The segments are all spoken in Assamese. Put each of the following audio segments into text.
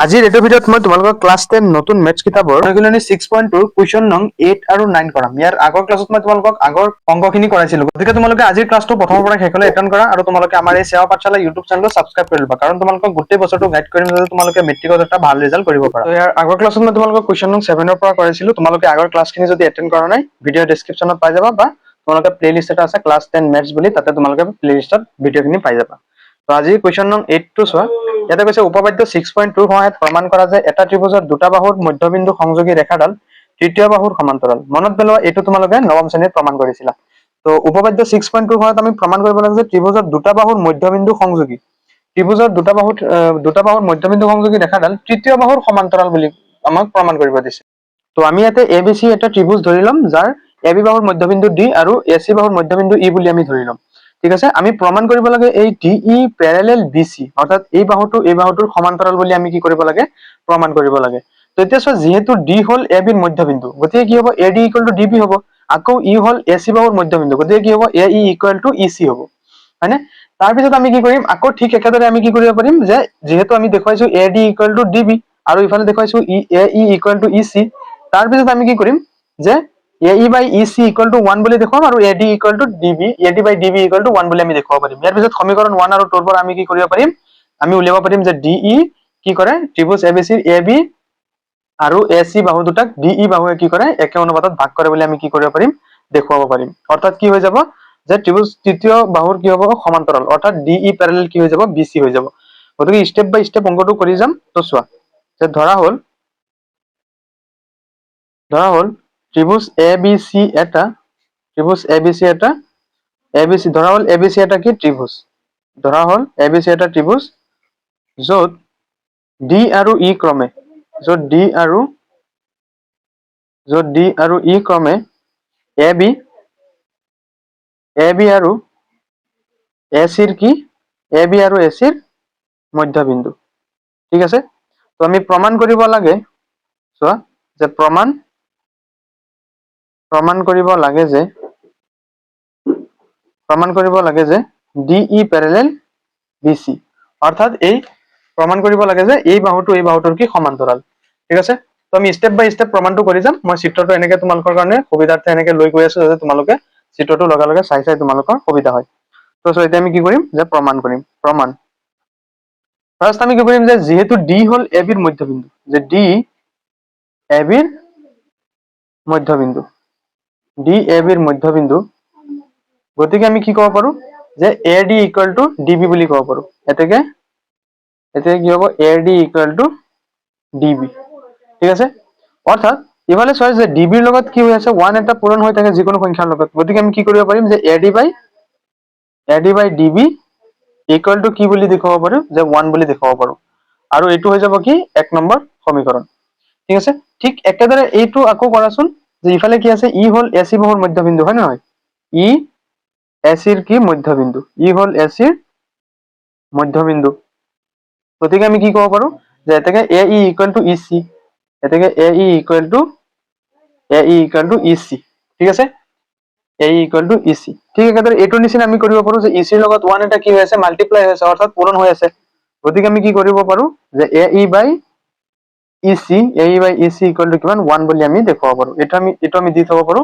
আজিৰ এইটো ভিডিঅ'ত মই তোমালোকক ক্লাছ 10 নতুন মেথছ কিতাপৰ অনুশীলনী 6.2 কুৱেশ্যন নং 8 আৰু 9 কৰাম। ইয়াৰ আগৰ ক্লাছত মই তোমালোকক আগৰ অংকখিনি কৰাইছিলো। গতিকে তোমালোকে আজিৰ ক্লাছটো প্ৰথমৰ পৰা শেষলৈ এটেণ্ড কৰা আৰু তোমালোকে আমাৰ এই সেৱা পাঠশালা ইউটিউব চেনেলটো ছাবস্ক্ৰাইব কৰি ল'বা, কাৰণ তোমালোকক গোটেই বছৰটো গাইড কৰিম যাতে তোমালোকে মেট্ৰিকত এটা ভাল ৰিজাল্ট কৰিব পাৰা। তো ইয়াৰ আগৰ ক্লাছত মই তোমালোকক কুৱেশ্যন নং 7 ৰ পৰা কৰাইছিলো। তোমালোকে আগৰ ক্লাছখিনি যদি এটেণ্ড কৰা নাই, ভিডিঅ' ডেছক্ৰিপশ্যনত পাই যাবা, বা তোমালোকে প্লেলিষ্ট এটা আছে ক্লাছ 10 মেথছ বুলি, তাতে তোমালোকে প্লেলিষ্টত ভিডিঅ'খিনি পাই যাবা। তো আজি কুৱেশ্যন নং 8 টো চোৱা। ইয়াতে কৈছে উপপাদ্য 6.2 সহায়ত প্ৰমাণ কৰা যে এটা ত্ৰিভুজৰ দুটা বাহুৰ মধ্যবিন্দু সংযোগী ৰেখাডাল তৃতীয় বাহুৰ সমান্তৰাল। মনত পেলোৱা, এইটো তোমালোকে নৱম শ্ৰেণীত প্ৰমাণ কৰিছিলা। তো উপপাদ্য 6.2 সহায়ত আমি প্ৰমাণ কৰিব লাগে যে ত্ৰিভুজৰ দুটা বাহুৰ মধ্যবিন্দু সংযোগী ত্ৰিভুজৰ দুটা বাহুৰ মধ্যবিন্দু সংযোগী ৰেখাডাল তৃতীয় বাহুৰ সমান্তৰাল বুলি আমাক প্ৰমাণ কৰিব দিছে। তো আমি ইয়াতে এ বি চি এটা ত্ৰিভুজ ধৰি ল'ম, যাৰ এ বি বাহুৰ মধ্যবিন্দু ডি আৰু এ চি বাহুৰ মধ্যবিন্দু ই বুলি আমি ধৰি ল'ম। ঠিক আছে, আমি প্ৰমাণ কৰিব লাগে এই D E parallel B C, অৰ্থাৎ এই বাহুটোৰ সমান্তৰাল বুলি আমি কি কৰিব লাগে, প্ৰমাণ কৰিব লাগে। তো এতিয়া চোৱা, যিহেতু ডি হল এ বিৰ মধ্যবিন্দু, গতিকে কি হ'ব, A D equal to D B হ'ব। আকৌ ই হল এ চি বাহুৰ মধ্যবিন্দু, গতিকে কি হ'ব, এ E equal to E C হ'ব, হয়নে? তাৰপিছত আমি কি কৰিম, আকৌ ঠিক একেদৰে আমি কি কৰিব পাৰিম, যে যিহেতু আমি দেখুৱাইছো A D equal to D B আৰু ইফালে দেখুৱাইছো A E equal to E C, তাৰপিছত আমি কি কৰিম, যে A E by E C equal to 1 বুলি দেখুৱাম, আৰু A D equal to D B, A D by D B equal to 1 বুলি আমি দেখুৱাব পাৰিম। ইয়াৰ পিছত সমীকৰণ 1 আৰু 2 ৰ পৰা আমি কি কৰিব পাৰিম, আমি উলিয়াব পাৰিম যে ডি ই কি কৰে, ত্ৰিভুজ এ বি চিৰ এ বি আৰু এ চি বাহু দুটাক ডি ই বাহুৱে কি কৰে, একে অনুপাতত ভাগ কৰে বুলি আমি কি কৰিব পাৰিম, দেখুৱাব পাৰিম। অৰ্থাৎ কি হৈ যাব, যে ত্ৰিভুজ তৃতীয় বাহুৰ কি হ'ব, সমান্তৰাল, অৰ্থাৎ ডি ই পেৰেলেল কি হৈ যাব, বি চি হৈ যাব। গতিকে ষ্টেপ বাই ষ্টেপ অংকটো কৰি যাম। তো চোৱা, যে ধৰা হ'ল ত্ৰিভুজ এ বি চি এটা ধৰা হ'ল এ বি চি এটা কি ত্ৰিভুজ, ধৰা হ'ল এ বি চি এটা ত্ৰিভুজ, য'ত ডি আৰু ই ক্ৰমে এ বি আৰু এ চিৰ কি, এ বি আৰু এ চিৰ মধ্যবিন্দু। ঠিক আছে, তো আমি প্ৰমাণ কৰিব লাগে, চোৱা, যে প্ৰমাণ কৰিব লাগে যে D E parallel B C, অৰ্থাৎ এই প্ৰমাণ কৰিব লাগে যে এই বাহুটোৰ কি সমান্তৰাল। ঠিক আছে, তো আমি ষ্টেপ বাই ষ্টেপ প্ৰমাণটো কৰি যাম। মই চিত্ৰটো এনেকে তোমালোকৰ কাৰণে সুবিধাৰ্থে এনেকে লৈ গৈ আছো, যাতে তোমালোকে চিত্ৰটো লগে লগে চাই তোমালোকৰ সুবিধা হয়। তো এতিয়া আমি কি কৰিম, যে প্ৰমাণ কৰিম। ফাৰ্ষ্ট আমি কি কৰিম, যে যিহেতু ডি হল এ বিৰ মধ্যবিন্দু, যে ডি এ বিৰ মধ্যবিন্দু, গতিকে আমি কি ক'ব পাৰো, যে A D equal to D B বুলি ক'ব পাৰো। এতেকে কি হ'ব, A D equal to D B. ঠিক আছে, অৰ্থাৎ ইফালে চোৱা, যে ডি বিৰ লগত কি হৈ আছে, 1 এটা পূৰণ হৈ থাকে যিকোনো সংখ্যাৰ লগত। গতিকে আমি কি কৰিব পাৰিম, যে A D by D B equal to কি বুলি দেখুৱাব পাৰো, যে 1 বুলি দেখুৱাব পাৰো। আৰু এইটো হৈ যাব কি 1 নম্বৰ সমীকৰণ। ঠিক আছে, ঠিক একেদৰে এইটো আকৌ কৰাচোন, যে ইফালে কি আছে, ই হল এ চি বাহুৰ মধ্যবিন্দু, হয় নে নহয়? ই এ চিৰ কি মধ্যবিন্দু, গতিকে আমি কি ক'ব পাৰো, যে এতেকে এ E equal to E C, ঠিক আছে, ঠিক একেদৰে এইটোৰ নিচিনা আমি কৰিব পাৰো, যে ই চিৰ লগত 1 এটা কি হৈ আছে, মাল্টিপ্লাই হৈ আছে, অৰ্থাৎ পূৰণ হৈ আছে। গতিকে আমি কি কৰিব পাৰো, যে A E by E C equal two কিমান, 1 বুলি আমি দেখুৱাব পাৰো। এইটো আমি দি থব পাৰো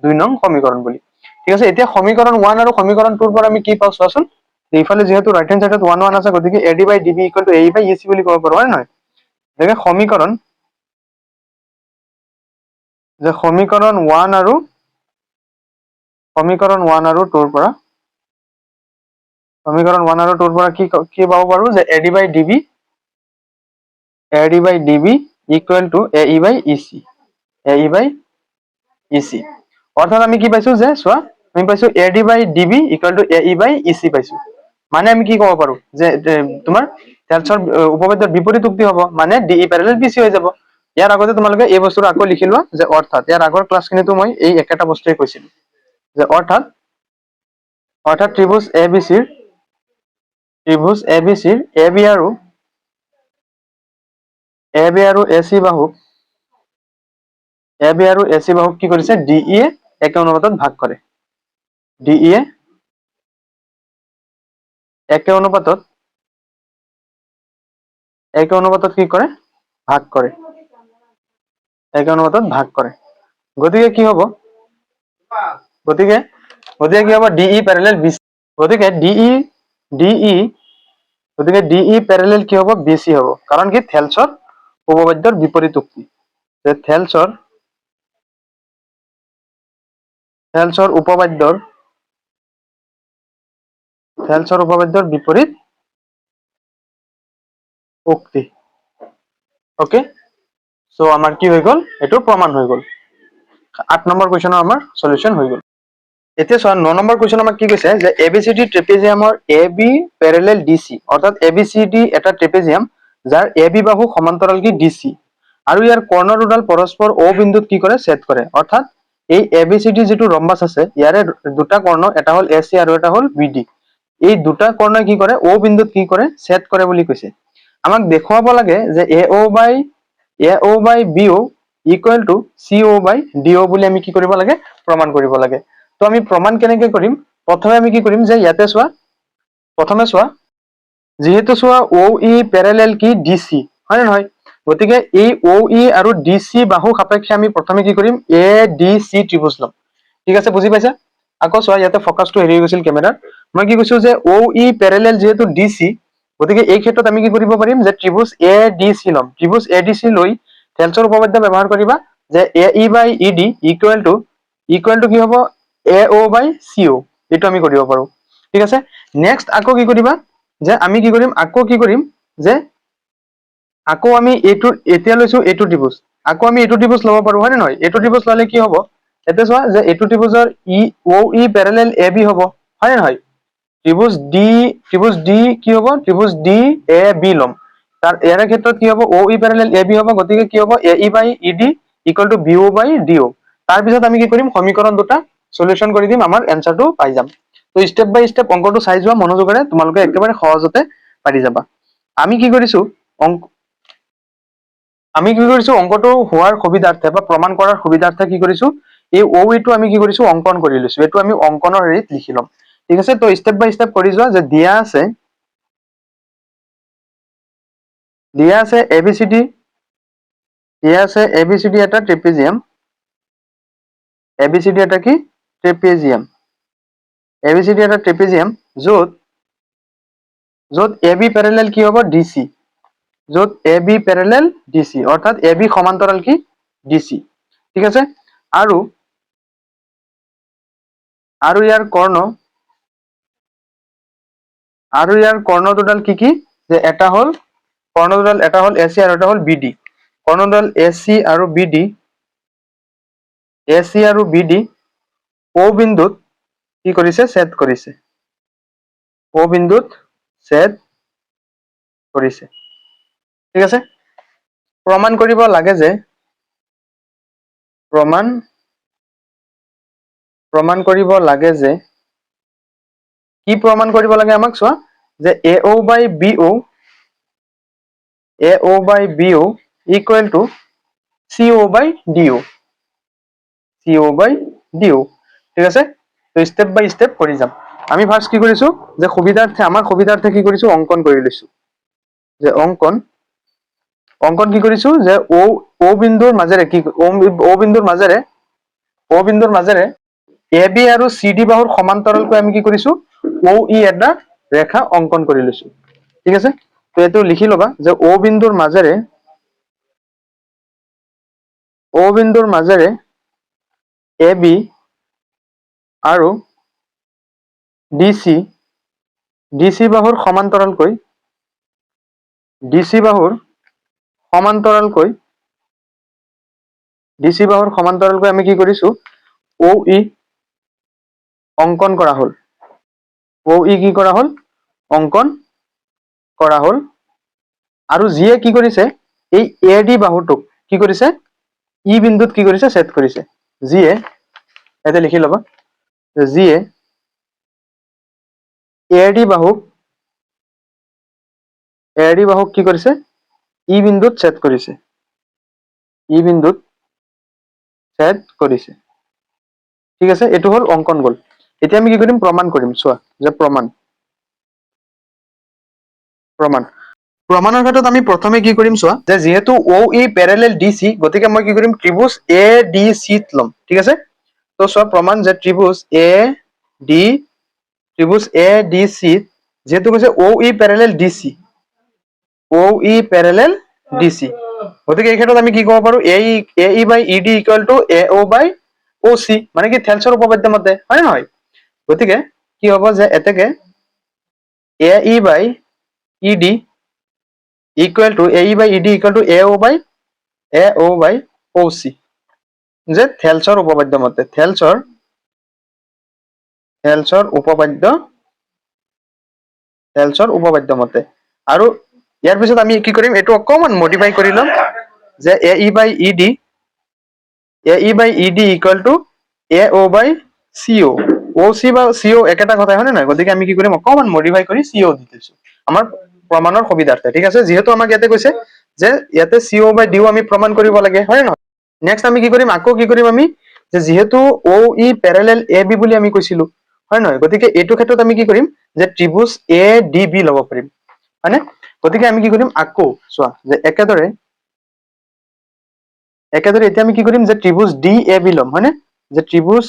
2 নং সমীকৰণ বুলি। ঠিক আছে, এতিয়া সমীকৰণ 1 আৰু সমীকৰণ 2 ৰ পৰা আমি কি পাওঁ চোৱাচোন, এইফালে যিহেতু ৰাইট হেণ্ড সাইডত 1 1 আছে, গতিকে A D by D B equal to A E by E C বুলি ক'ব পাৰো, হয় নে নহয়? গতিকে সমীকৰণ 1 আৰু 2 ৰ পৰা কি পাব পাৰো, যে A D by D B equal to A E by E C, অৰ্থাৎ আমি কি পাইছো, যে চোৱা, আমি পাইছো A D by D B equal to A E by E C পাইছো। মানে আমি কি ক'ব পাৰো, যে তোমাৰ উপপাদ্যৰ বিপৰীত উক্তি হ'ব, মানে D E parallel B C হৈ যাব। ইয়াৰ আগতে তোমালোকে এই বস্তুটো আকৌ লিখি লোৱা, যে অৰ্থাৎ ইয়াৰ আগৰ ক্লাছখিনিতো মই এই একেটা বস্তুৱে কৈছিলো, যে অৰ্থাৎ ত্ৰিভুজ এ বি চিৰ এ বি আৰু এ চি বাহুক কি কৰিছে, ডি ই এ একে অনুপাতত ভাগ কৰে। ডি ই এ একে অনুপাতত একে অনুপাতত কি কৰে ভাগ কৰে একে অনুপাতত ভাগ কৰে গতিকে কি হ'ব গতিকে গতিকে কি হ'ব ডিই প্যাৰেলাল বিসি গতিকে ডিই গতিকে ডিই প্যাৰেলাল কি হ'ব বিসি হ'ব কাৰণ কি থেলছৰ উপপাদ্যৰ বিপৰীত উক্তি যে থেলছৰ উপপাদ্যৰ বিপৰীত উক্তি ওকে সো আমাৰ কি হৈ গ'ল এটো প্ৰমাণ হৈ গ'ল 8 নম্বৰ কোৱেশ্চনৰ আমাৰ সলিউশন হৈ গ'ল এতিয়া চোৱা 9 নম্বৰ কোৱেশ্চন আমাক কি কৈছে যে এবিসিডি ট্ৰেপেজিয়ামৰ এবি প্যাৰেলাল ডিসি অৰ্থাৎ এবিসিডি এটা ট্ৰেপেজিয়াম যাৰ এবি বাহু সমান্তৰাল কি ডিসি আৰু ইয়াৰ কৰ্ণ দুডাল পৰস্পৰ ও বিন্দুত কি কৰে ছেদ কৰে অৰ্থাৎ এই এবিসিডি যেটো ৰম্বাস আছে ইয়াৰে দুটা কৰ্ণ এটা হল এসি আৰু এটা হল বিডি এই দুটা কৰ্ণ কি কৰে ও বিন্দুত কি কৰে ছেদ কৰে বুলি কৈছে আমাক দেখুৱাব লাগে যে AO by BO equal to CO by DO বুলি আমি কি কৰিব লাগে প্ৰমাণ কৰিব লাগে তো আমি প্ৰমাণ কেনেকৈ কৰিম প্ৰথমে আমি কি কৰিম যে ইয়াতে চোৱা প্ৰথমে চোৱা যেহেতু চোৱা OE প্যাৰেলাল কি DC হয় নহয় গতিকে এই OE আৰু DC বাহু সাপেক্ষে আমি প্ৰথমে কি কৰিম ADC ত্ৰিভুজ লম ঠিক আছে বুজি পাইছা আকৌ চোৱা ইয়াতে ফোকাসটো হেৰি গৈছিল ক্যামেৰাৰ মই কি কৈছো যে OE প্যাৰেলাল যেহেতু DC গতিকে এই ক্ষেত্ৰত আমি কি কৰিব পাৰিম যে ত্ৰিভুজ ADC লম ত্ৰিভুজ ADC লৈ থেলছৰ উপপাদ্য ব্যৱহাৰ কৰিবা যে AE by ED equal to কি হ'ব AO by CO এটো আমি কৰিব পাৰো ঠিক আছে নেক্সট আকৌ কি কৰিবা যে আমি কি কৰিম যে আকৌ আমি এটো এতিয়া লৈছো এটো ত্ৰিভুজ আকৌ আমি এটো ত্ৰিভুজ লব পাৰো হয় নে নহয় এটো ত্ৰিভুজ ললে কি হ'ব এতে চোৱা যে এটো ত্ৰিভুজৰ OE প্যাৰেলাল AB হ'ব হয় নে নহয় ত্ৰিভুজ D কি হ'ব ত্ৰিভুজ DAB লম তাৰ ইয়াৰ ক্ষেত্ৰত কি হ'ব OE প্যাৰেলাল AB হ'ব গতিকে কি হ'ব AE by ED equal to BO by DO তাৰ পিছত আমি কি কৰিম সমীকৰণ দুটা সলিউশন কৰি দিম আমাৰ এনসাৰটো পাই যাম তো স্টেপ বাই স্টেপ অংকটো চাই যোৱা মনোযোগৰে তোমালোকে একেবাৰে সহজতে পাৰি যাবা আমি কি কৰিছো অংকটো হোৱাৰ সুবিধাৰ্থে বা প্ৰমাণ কৰাৰ সুবিধাৰ্থে কি কৰিছো এই OE টো আমি কি কৰিছো অঙ্কন কৰি লৈছো এটো আমি অঙ্কনৰ হেৰিত লিখি লম ঠিক আছে তো স্টেপ বাই স্টেপ কৰি যোৱা যে দিয়া আছে ABCD এটা ট্ৰেপেজিয়াম ABCD এটা কি ট্ৰেপেজিয়াম ABCD এটা ট্ৰেপেজিয়াম য'ত AB প্যাৰেলাল কি হ'ব DC য'ত AB প্যাৰেলাল DC অৰ্থাৎ AB সমান্তৰাল কি DC ঠিক আছে আৰু ইয়াৰ কৰ্ণ দুডাল কি যে এটা হল AC আৰু এটা হল BD কৰ্ণডাল AC আৰু BD O বিন্দুত কি কৰিছে ছেদ কৰিছে O বিন্দুত ছেদ কৰিছে ঠিক আছে প্ৰমাণ কৰিব লাগে যে কি প্ৰমাণ কৰিব লাগে আমাক চোৱা যে AO by BO equal to CO by DO ঠিক আছে তো স্টেপ বাই স্টেপ কৰি যাম আমি ফাৰ্স্ট কি কৰিছো যে আমাৰ সুবিধাৰ্থে কি কৰিছো অঙ্কন কৰি লৈছো যে অঙ্কন কি কৰিছো যে O বিন্দুৰ মাজেৰে AB আৰু CD বাহুৰ সমান্তৰালকৈ আমি কি কৰিছো OE এটা ৰেখা অঙ্কন কৰি লৈছো ঠিক আছে তো এটো লিখি লবা যে O বিন্দুৰ মাজেৰে AB আৰু DC বাহুৰ সমান্তৰালকৈ আমি কি কৰিছো OE অঙ্কন কৰা হল অঙ্কন কৰা হল আৰু যিয়ে কি কৰিছে এই AD বাহুটোক কি কৰিছে ই বিন্দুত কি কৰিছে ছেদ কৰিছে যিয়ে এতে লিখি লবা যিয়ে AD বাহুক কি কৰিছে ই বিন্দুত ছেদ কৰিছে ঠিক আছে এটো হল অঙ্কন গল এতিয়া আমি কি কৰিম প্ৰমাণ কৰিম চোৱা যে প্ৰমাণ প্ৰমাণৰ ক্ষেত্ৰত আমি প্ৰথমে কি কৰিম চোৱা যে যেহেতু OE প্যাৰেলাল DC গতিকে মই কি কৰিম ত্ৰিভুজ ADC লম ঠিক আছে তো চোৱা প্ৰমাণ যে ত্ৰিভুজ ADC যেহেতু কৈছে OE প্যাৰেলাল DC গতিকে এই ক্ষেত্ৰত আমি কি ক'ব পাৰো AE by ED equal to AO by OC মানে কি থেলছৰ উপপাদ্য মতে হয় নহয় গতিকে কি হ'ব যে এতেকে AE by ED equal to AO by OC যে থেলছৰ উপপাদ্য মতে থেলছৰ উপপাদ্য মতে আৰু ইয়াৰ পিছত আমি কি কৰিম এটো অকমান মডিফাই কৰি লম যে AE by ED equal to AO by CO OC বা CO একেটা কথাই হয় না গতিকে আমি কি কৰিম অকমান মডিফাই কৰি CO দি দিছো আমাৰ প্ৰমাণৰ সুবিধাৰ্থে ঠিক আছে যেহেতু আমাক ইয়াতে কৈছে যে ইয়াতে CO by DO আমি প্ৰমাণ কৰিব লাগে হয় না নেক্সট আমি কি কৰিম আকৌ কি কৰিম আমি যে যেহেতু OE প্যাৰেলাল AB বুলি আমি কৈছিলো হয় নহয় গতিকে এইটো ক্ষেত্ৰত আমি কি কৰিম যে ত্ৰিভুজ ADB লব পাৰিম হয়নে গতিকে আমি কি কৰিম আকৌ চোৱা যে একেদৰে এতিয়া আমি কি কৰিম যে ত্ৰিভুজ DAB লম হয়নে যে ত্ৰিভুজ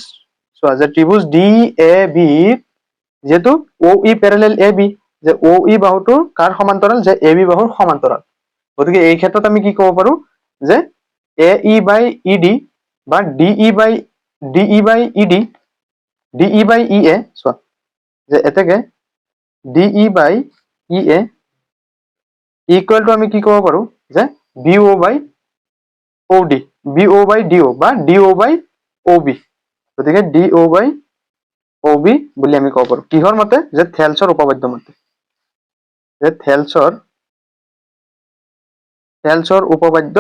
চোৱা যে ত্ৰিভুজ DAB যেহেতু OE প্যাৰেলাল AB যে OE বাহুটো কাৰ সমান্তৰাল যে AB বাহুৰ সমান্তৰাল গতিকে এই ক্ষেত্ৰত আমি কি ক'ব পাৰো যে AE by ED বা DE by EA চোৱা যে এতেকে DE by EA equal to আমি কি ক'ব পাৰো যে BO by DO বা DO by OB গতিকে DO by OB বুলি আমি ক'ব পাৰো কিহৰ মতে যে থেলছৰ উপপাদ্য মতে যে থেলছৰ উপপাদ্য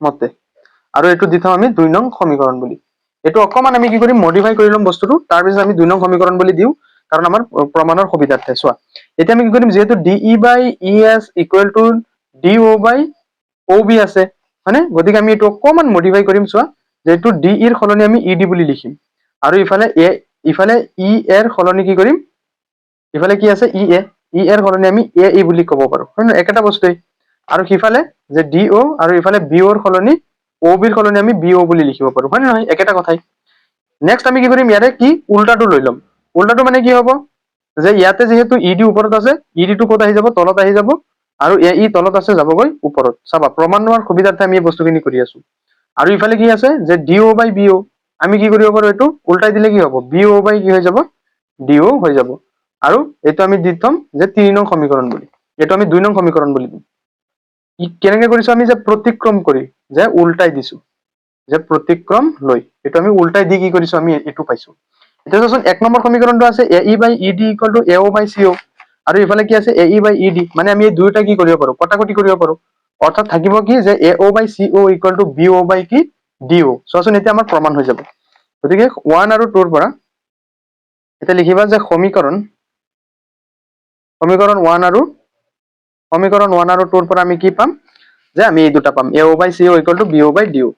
মতে আৰু এটো দি থম আমি 2 নং সমীকৰণ বুলি এটো অকমান আমি কি কৰিম মডিফাই কৰি লম বস্তুটো তাৰ পিছত আমি 2 নং সমীকৰণ বুলি দিও কাৰণ আমাৰ প্ৰমাণৰ সুবিধাৰ্থে চোৱা এতিয়া আমি কি কৰিম যেহেতু DE by ES equal to DO by OB আছে হয়নে গতিকে আমি এটো অকমান মডিফাই কৰিম চোৱা যেহেতু DE এৰ সলনি আমি ED বুলি লিখিম আৰু ইফালে E এৰ সলনি কি কৰিম ইফালে কি আছে EA এৰ সলনি আমি AE বুলি ক'ব পাৰো হয় না একেটা বস্তুই আৰু সিফালে যে DO আৰু ইফালে BO এৰ সলনি OB এৰ সলনি আমি BO বুলি লিখিব পাৰো হয় না একেটা কথাই নেক্সট আমি কি কৰিম ইয়াৰে কি উল্টাটো লৈ লম উল্টাটো মানে কি হ'ব যে ইয়াতে যেহেতু ED ওপৰত আছে ED টো কত আহি যাব তলত আহি যাব আৰু AE তলত আছে যাবগৈ ওপৰত চাবা প্ৰমাণ হোৱাৰ সুবিধাৰ্থে আমি এই বস্তুখিনি কৰি আছো আৰু ইফালে কি আছে যে DO by BO আমি কি কৰিব পাৰো এটো উল্টাই দিলে কি হ'ব BO by কি হৈ যাব DO হৈ যাব আৰু এটো আমি দি থম যে 3 নং সমীকৰণ বুলি এটো আমি 2 নং সমীকৰণ বুলি দিম কেনেকৈ কৰিছো আমি যে প্ৰতিক্ৰম কৰি যে উল্টাই দিছো যে প্ৰতিক্ৰম লৈ এটো আমি উল্টাই দি কি কৰিছো আমি এটো পাইছো এতিয়া চোন 1 নম্বৰ সমীকৰণটো আছে AE by ED equal to AO by CO আৰু ইফালে কি আছে AE by ED মানে আমি এই দুইটা কি কৰিব পাৰো কটাকটি কৰিব পাৰো অৰ্থাৎ থাকিব কি যে AO by CO equal to BO by কি DO চোন এতিয়া আমাৰ প্ৰমাণ হৈ যাব গতিকে 1 আৰু 2 ৰ পৰা এটা লিখিবা যে সমীকৰণ 1 আৰু 2 ৰ পৰা আমি কি পাম যে আমি এই দুটা পাম AO by CO equal to BO by DO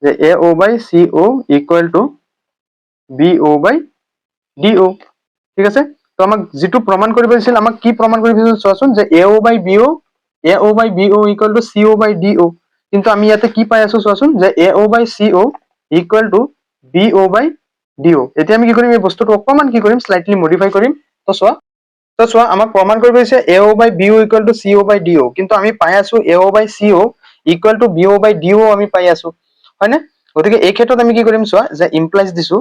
যে AO by CO equal to BO by DO ঠিক আছে তো আমাক যেটো প্ৰমাণ কৰিব দিছিল আমাক কি প্ৰমাণ কৰিব দিছিল চোৱাচোন যে AO by BO equal to CO by DO কিন্তু আমি ইয়াতে কি পাই আছো চোৱাচোন যে AO by CO equal to BO by DO এতিয়া আমি কি কৰিম এই বস্তুটো অকমান কি কৰিম স্লাইটলি মডিফাই কৰিম তো চোৱা আমাক প্ৰমাণ কৰিব দিছে AO by BO equal to CO by DO কিন্তু আমি পাই আছো AO by CO equal to BO by DO আমি পাই আছো হয়নে গতিকে এই ক্ষেত্ৰত আমি কি কৰিম চোৱা যে ইমপ্লাইজ দিছো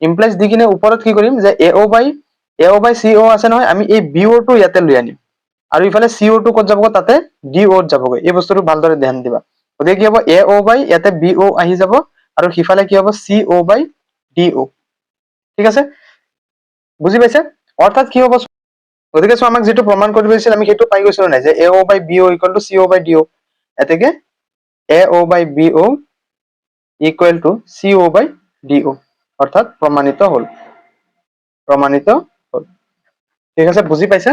ইমপ্লাইজ দি কিনে ওপৰত কি কৰিম যে AO by CO আছে নহয় আমি এই BO টো ইয়াতে লৈ আনিম আৰু ইফালে CO টো কত যাব তাতে DO ত যাবগৈ এই বস্তুটো ভালদৰে ধ্যান দিবা গতিকে কি হ'ব AO by ইয়াতে BO আহি যাব আৰু সিফালে কি হ'ব CO by DO ঠিক আছে বুজি পাইছে অৰ্থাৎ কি হ'ব গতিকে চোৱা আমাক যেটো প্ৰমাণ কৰিব দিছিল আমি হেতু পাই গৈছো নাই যে AO by BO equal to CO by DO এতেকে AO by BO equal to CO by DO অৰ্থাৎ প্ৰমাণিত হল ঠিক আছে বুজি পাইছা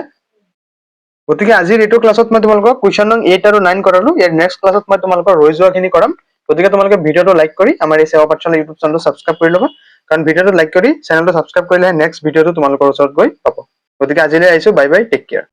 গতিকে আজিৰ এইটো ক্লাছত মই তোমালোকক কুৱেশ্যন নং 8 আৰু 9 কৰালো ইয়াৰ নেক্সট ক্লাছত মই তোমালোকৰ ৰৈ যোৱাখিনি কৰাম গতিকে তোমালোকে ভিডিঅটো লাইক কৰি আমাৰ এই সেৱা পাঠশালা ইউটিউব চেনেলটো সাবস্ক্ৰাইব কৰি ল'বা কাৰণ ভিডিঅটো লাইক কৰি চেনেলটো সাবস্ক্ৰাইব কৰিলে নেক্সট ভিডিঅটো তোমালোকৰ ওচৰত গৈ পাব গতিকে আজিলৈ আহিছো বাই বাই টেক কেয়াৰ